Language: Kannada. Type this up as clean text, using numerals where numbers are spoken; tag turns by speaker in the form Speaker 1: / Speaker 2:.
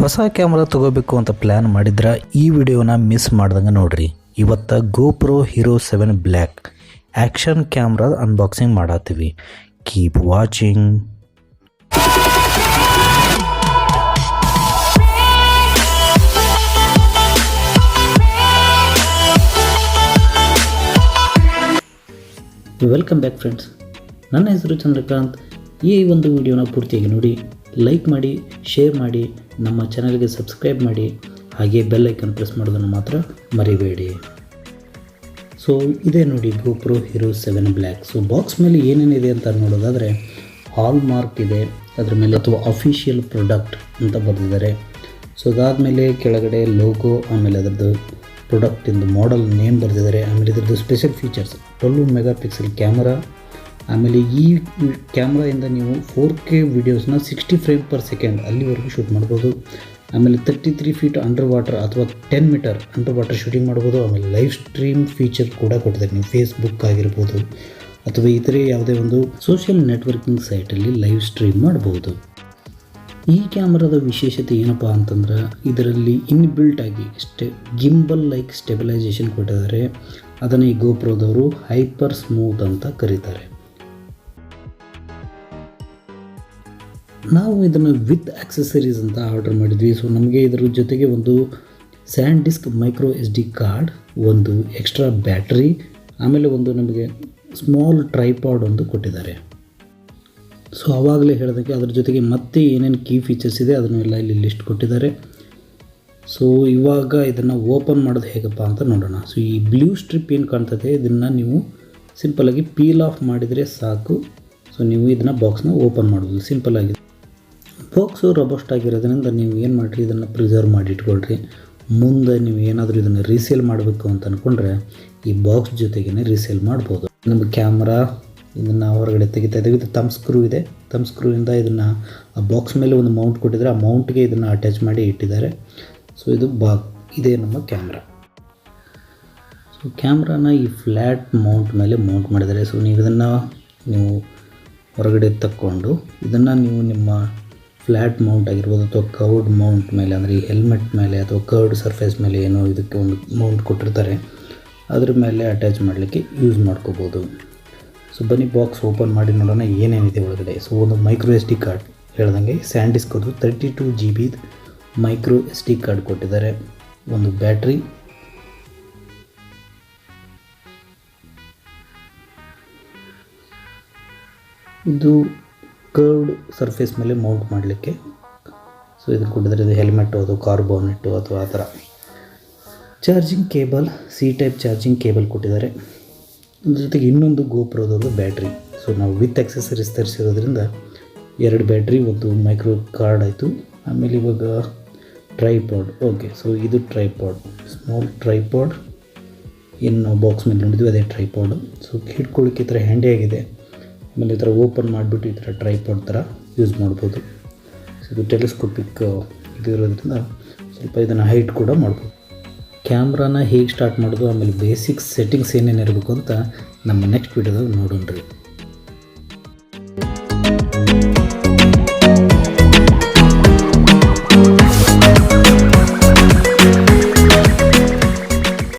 Speaker 1: ಹೊಸ ಕ್ಯಾಮ್ರಾ ತಗೋಬೇಕು ಅಂತ ಪ್ಲ್ಯಾನ್ ಮಾಡಿದ್ರೆ ಈ ವಿಡಿಯೋನ ಮಿಸ್ ಮಾಡ್ದಂಗೆ ನೋಡ್ರಿ. ಇವತ್ತು GoPro Hero 7 ಬ್ಲ್ಯಾಕ್ ಆ್ಯಕ್ಷನ್ ಕ್ಯಾಮ್ರಾದ ಅನ್ಬಾಕ್ಸಿಂಗ್ ಮಾಡತ್ತೀವಿ. Keep watching. Welcome back friends. ನನ್ನ ಹೆಸರು ಚಂದ್ರಕಾಂತ್. ಈ ಒಂದು ವಿಡಿಯೋನ ಪೂರ್ತಿಯಾಗಿ ನೋಡಿ, ಲೈಕ್ ಮಾಡಿ, ಶೇರ್ ಮಾಡಿ, ನಮ್ಮ ಚಾನಲ್ಗೆ ಸಬ್ಸ್ಕ್ರೈಬ್ ಮಾಡಿ, ಹಾಗೆ ಬೆಲ್ ಐಕನ್ ಪ್ರೆಸ್ ಮಾಡೋದನ್ನು ಮಾತ್ರ ಮರಿಬೇಡಿ. ಸೊ ಇದೇ ನೋಡಿ GoPro Hero 7 black. So box ಮೇಲೆ ಏನೇನಿದೆ ಅಂತ ನೋಡೋದಾದರೆ ಹಾಲ್ ಮಾರ್ಕ್ ಇದೆ ಅದರ ಮೇಲೆ, ಅಥವಾ ಅಫಿಷಿಯಲ್ ಪ್ರಾಡಕ್ಟ್ ಅಂತ ಬರೆದಿದ್ದಾರೆ. ಸೊ ಅದಾದಮೇಲೆ ಕೆಳಗಡೆ ಲೋಗೋ, ಆಮೇಲೆ ಅದರದ್ದು ಪ್ರಾಡಕ್ಟಿಂದು ಮಾಡೆಲ್ ನೇಮ್ ಬರೆದಿದ್ದಾರೆ. ಆಮೇಲೆ ಇದರದ್ದು special features 12 mega pixel camera. ಆಮೇಲೆ ಈ ಕ್ಯಾಮ್ರಾಯಿಂದ ನೀವು 4K ವೀಡಿಯೋಸ್ನ 60 ಫ್ರೇಮ್ ಪರ್ ಸೆಕೆಂಡ್ ಅಲ್ಲಿವರೆಗೂ ಶೂಟ್ ಮಾಡ್ಬೋದು. ಆಮೇಲೆ 33 ಫೀಟ್ ಅಂಡರ್ ವಾಟರ್ ಅಥವಾ 10 ಮೀಟರ್ ಅಂಡರ್ ವಾಟರ್ ಶೂಟಿಂಗ್ ಮಾಡ್ಬೋದು. ಆಮೇಲೆ ಲೈವ್ ಸ್ಟ್ರೀಮ್ ಫೀಚರ್ ಕೂಡ ಕೊಟ್ಟಿದ್ದಾರೆ. ನೀವು ಫೇಸ್ಬುಕ್ ಆಗಿರ್ಬೋದು ಅಥವಾ ಇತರೆ ಯಾವುದೇ ಒಂದು ಸೋಷಿಯಲ್ ನೆಟ್ವರ್ಕಿಂಗ್ ಸೈಟಲ್ಲಿ ಲೈವ್ ಸ್ಟ್ರೀಮ್ ಮಾಡ್ಬೋದು. ಈ ಕ್ಯಾಮ್ರಾದ ವಿಶೇಷತೆ ಏನಪ್ಪ ಅಂತಂದ್ರೆ, ಇದರಲ್ಲಿ ಇನ್ಬಿಲ್ಟ್ ಆಗಿ ಗಿಂಬಲ್ ಲೈಕ್ ಸ್ಟೆಬಿಲೈಸೇಷನ್ ಕೊಟ್ಟಿದ್ದಾರೆ. ಅದನ್ನು ಈ GoProದವರು HyperSmooth ಅಂತ ಕರೀತಾರೆ. ನಾವು ಇದನ್ನು ವಿತ್ ಆಕ್ಸೆಸರೀಸ್ ಅಂತ ಆರ್ಡರ್ ಮಾಡಿದ್ವಿ. ಸೊ ನಮಗೆ ಇದರ ಜೊತೆಗೆ ಒಂದು SanDisk micro SD card, ಒಂದು ಎಕ್ಸ್ಟ್ರಾ ಬ್ಯಾಟ್ರಿ, ಆಮೇಲೆ ಒಂದು ನಮಗೆ ಸ್ಮಾಲ್ ಟ್ರೈಪಾಡ್ ಒಂದು ಕೊಟ್ಟಿದ್ದಾರೆ. ಸೊ ಆವಾಗಲೇ ಹೇಳಿದಾಗೆ ಅದ್ರ ಜೊತೆಗೆ ಮತ್ತೆ ಏನೇನು ಕೀ ಫೀಚರ್ಸ್ ಇದೆ ಅದನ್ನೆಲ್ಲ ಇಲ್ಲಿ ಲಿಸ್ಟ್ ಕೊಟ್ಟಿದ್ದಾರೆ. ಸೊ ಇವಾಗ ಇದನ್ನು ಓಪನ್ ಮಾಡೋದು ಹೇಗಪ್ಪ ಅಂತ ನೋಡೋಣ. ಸೊ ಈ ಬ್ಲೂ ಸ್ಟ್ರಿಪ್ ಏನು ಕಾಣ್ತದೆ, ಇದನ್ನು ನೀವು ಸಿಂಪಲಾಗಿ ಪೀಲ್ ಆಫ್ ಮಾಡಿದರೆ ಸಾಕು. ಸೊ ನೀವು ಇದನ್ನು ಬಾಕ್ಸ್ನ ಓಪನ್ ಮಾಡ್ಬೋದು ಸಿಂಪಲಾಗಿ. ಬಾಕ್ಸು ರಬಸ್ಟ್ ಆಗಿರೋದ್ರಿಂದ ನೀವು ಏನು ಮಾಡಿರಿ, ಇದನ್ನು ಪ್ರಿಸರ್ವ್ ಮಾಡಿ ಇಟ್ಕೊಳ್ರಿ. ಮುಂದೆ ನೀವು ಏನಾದರೂ ಇದನ್ನು ರೀಸೇಲ್ ಮಾಡಬೇಕು ಅಂತ ಅಂದ್ಕೊಂಡ್ರೆ ಈ ಬಾಕ್ಸ್ ಜೊತೆಗೇ ರೀಸೇಲ್ ಮಾಡ್ಬೋದು. ನಮ್ಮ ಕ್ಯಾಮ್ರಾ ಇದನ್ನು ಹೊರಗಡೆ ತೆಗಿತಾ ಇದು ತಮ್ ಸ್ಕ್ರೂ ಇದೆ. ತಮ್ ಸ್ಕ್ರೂವಿಂದ ಇದನ್ನು ಆ ಬಾಕ್ಸ್ ಮೇಲೆ ಒಂದು ಮೌಂಟ್ ಕೊಟ್ಟಿದ್ದಾರೆ. ಆ ಮೌಂಟ್ಗೆ ಇದನ್ನು ಅಟ್ಯಾಚ್ ಮಾಡಿ ಇಟ್ಟಿದ್ದಾರೆ. ಸೊ ಇದು ಇದೇ ನಮ್ಮ ಕ್ಯಾಮ್ರಾ. ಸೊ ಕ್ಯಾಮ್ರಾನ ಈ ಫ್ಲ್ಯಾಟ್ ಮೌಂಟ್ ಮೇಲೆ ಮೌಂಟ್ ಮಾಡಿದ್ದಾರೆ. ಸೊ ನೀವು ಇದನ್ನು ಹೊರಗಡೆ ತಕ್ಕೊಂಡು ಇದನ್ನು ನೀವು ನಿಮ್ಮ ಫ್ಲ್ಯಾಟ್ ಮೌಂಟ್ ಆಗಿರ್ಬೋದು ಅಥವಾ ಕರ್ವ್ಡ್ ಮೌಂಟ್ ಮೇಲೆ, ಅಂದರೆ ಈ ಹೆಲ್ಮೆಟ್ ಮೇಲೆ ಅಥವಾ ಕರ್ವ್ಡ್ ಸರ್ಫೇಸ್ ಮೇಲೆ ಏನೋ ಇದಕ್ಕೆ ಒಂದು ಮೌಂಟ್ ಕೊಟ್ಟಿರ್ತಾರೆ, ಅದ್ರ ಮೇಲೆ ಅಟ್ಯಾಚ್ ಮಾಡಲಿಕ್ಕೆ ಯೂಸ್ ಮಾಡ್ಕೋಬೋದು. ಸೊ ಬನ್ನಿ ಬಾಕ್ಸ್ ಓಪನ್ ಮಾಡಿ ನೋಡೋಣ ಏನೇನಿದೆ ಒಳಗಡೆ. ಸೊ ಒಂದು ಮೈಕ್ರೋ SD ಕಾರ್ಡ್ ಹೇಳ್ದಂಗೆ, ಸ್ಯಾಂಡ್ ಡಿಸ್ಕ್ ಅದು 32 GB ಮೈಕ್ರೋ SD ಕಾರ್ಡ್ ಕೊಟ್ಟಿದ್ದಾರೆ. ಒಂದು ಬ್ಯಾಟ್ರಿ, ಇದು ಕರ್ವ್ಡ್ ಸರ್ಫೇಸ್ ಮೇಲೆ ಮೌಂಟ್ ಮಾಡಲಿಕ್ಕೆ. ಸೊ ಇದು ಕೊಟ್ಟಿದ್ದಾರೆ. ಇದು ಹೆಲ್ಮೆಟ್ಟು ಅದು ಕಾರ್ಬೋನೆಟ್ಟು ಅಥವಾ ಆ ಥರ. ಚಾರ್ಜಿಂಗ್ ಕೇಬಲ್, C-ಟೈಪ್ ಚಾರ್ಜಿಂಗ್ ಕೇಬಲ್ ಕೊಟ್ಟಿದ್ದಾರೆ. ಅದ್ರ ಜೊತೆಗೆ ಇನ್ನೊಂದು GoProದವ್ರದ್ದು ಬ್ಯಾಟ್ರಿ. ಸೊ ನಾವು ವಿತ್ ಆಕ್ಸೆಸರೀಸ್ ತರಿಸಿರೋದ್ರಿಂದ 2 ಬ್ಯಾಟ್ರಿ, ಒಂದು ಮೈಕ್ರೋ ಕಾರ್ಡ್ ಆಯಿತು. ಆಮೇಲೆ ಇವಾಗ ಟ್ರೈಪಾಡ್. ಓಕೆ, ಸೊ ಇದು ಟ್ರೈಪಾಡ್, ಸ್ಮಾಲ್ ಟ್ರೈಪಾಡ್. ಏನು ನಾವು ಬಾಕ್ಸ್ ಮೇಲೆ ನೋಡಿದ್ವಿ ಅದೇ ಟ್ರೈಪಾಡು. ಸೊ ಹಿಡ್ಕೊಳ್ಳಿಕ್ಕೆ ಈ ಥರ ಹ್ಯಾಂಡಿಯಾಗಿದೆ. ಆಮೇಲೆ ಈ ಥರ ಓಪನ್ ಮಾಡಿಬಿಟ್ಟು ಈ ಥರ ಟ್ರೈಪಾಡ್ ಥರ ಯೂಸ್ ಮಾಡ್ಬೋದು. ಸೊ ಇದು ಟೆಲಿಸ್ಕೋಪಿಕ್ ಇದು ಇರೋದ್ರಿಂದ ಸ್ವಲ್ಪ ಇದನ್ನು ಹೈಟ್ ಕೂಡ ಮಾಡ್ಬೋದು. ಕ್ಯಾಮ್ರಾನ ಹೇಗೆ ಸ್ಟಾರ್ಟ್ ಮಾಡೋದು, ಆಮೇಲೆ ಬೇಸಿಕ್ಸ್ ಸೆಟ್ಟಿಂಗ್ಸ್ ಏನೇನು ಇರಬೇಕು ಅಂತ ನಮ್ಮ ನೆಕ್ಸ್ಟ್ ವೀಡಿಯೋದಾಗ ನೋಡೋಣ್ರಿ.